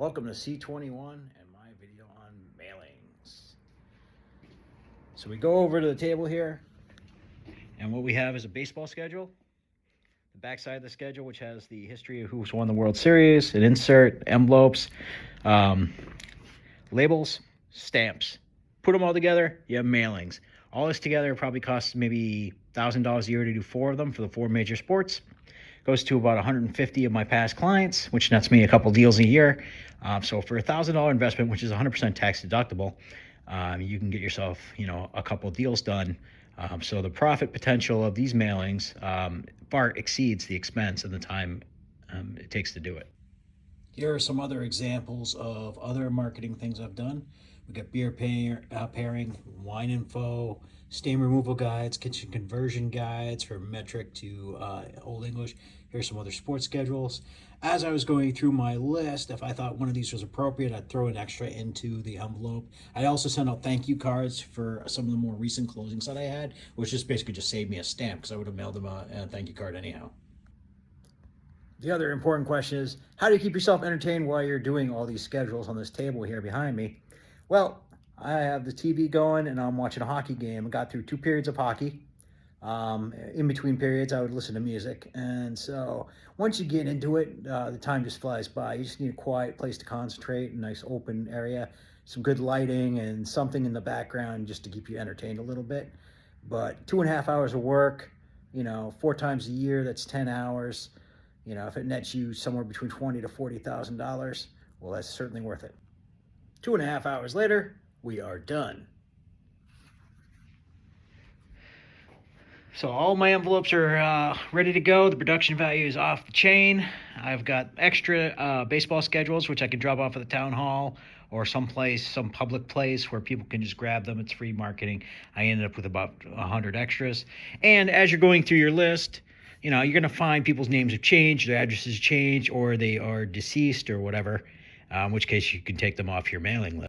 Welcome to C21 and my video on mailings. So we go over to the table here, and what we have is a baseball schedule. The backside of the schedule, which has the history of who's won the World Series, an insert, envelopes, labels, stamps. Put them all together, you have mailings. All this together probably costs maybe $1,000 a year to do 4 of them for the 4 major sports. Goes to about 150 of my past clients, which nets me a couple deals a year. So for a $1,000 investment, which is 100% tax deductible, you can get yourself, a couple deals done. So the profit potential of these mailings far exceeds the expense and the time it takes to do it. Here are some other examples of other marketing things I've done. We got beer pairing, wine info, stain removal guides, kitchen conversion guides from metric to Old English. Here's some other sports schedules. As I was going through my list, if I thought one of these was appropriate, I'd throw an extra into the envelope. I also sent out thank you cards for some of the more recent closings that I had, which just basically just saved me a stamp because I would have mailed them a thank you card anyhow. The other important question is, how do you keep yourself entertained while you're doing all these schedules on this table here behind me? Well, I have the TV going and I'm watching a hockey game. I got through 2 periods of hockey. In between periods, I would listen to music. And so once you get into it, the time just flies by. You just need a quiet place to concentrate, a nice open area, some good lighting and something in the background just to keep you entertained a little bit. But 2.5 hours of work, 4 times a year, that's 10 hours. If it nets you somewhere between $20,000 to $40,000, well, that's certainly worth it. 2.5 hours later, we are done. So all my envelopes are ready to go. The production value is off the chain. I've got extra baseball schedules, which I can drop off at the town hall or some public place where people can just grab them. It's free marketing. I ended up with about 100 extras. And as you're going through your list, you're going to find people's names have changed, their addresses change, or they are deceased or whatever, in which case you can take them off your mailing list.